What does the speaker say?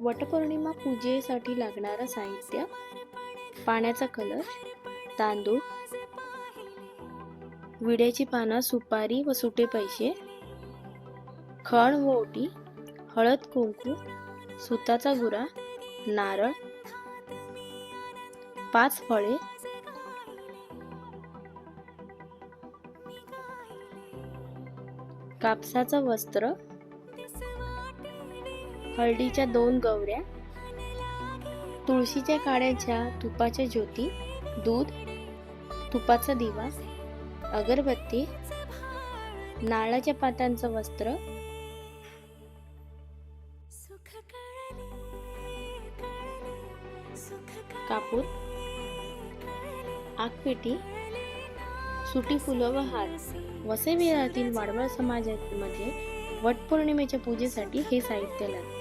वटपौर्णिमा पूजेसाठी लागणारं साहित्य: पाण्याचा कलश, तांदूळ, विड्याची पानं, सुपारी व सुटे पैसे, खण व ओटी, हळद कुंकू, सुताचा गुरा, नारळ, 5 फळे, कापसाचं वस्त्र, हळदीच्या 2 गवऱ्या, तुळशीच्या काड्यांच्या तुपाच्या ज्योती, दूध, तुपाचा दिवा, अगरबत्ती, नारळाच्या पात्यांचं वस्त्र, कापूर, आगपेटी, सुटी फुलं व हार. वसई विहारातील वाडवळ समाजामध्ये वटपौर्णिमेच्या पूजेसाठी हे साहित्य लागते.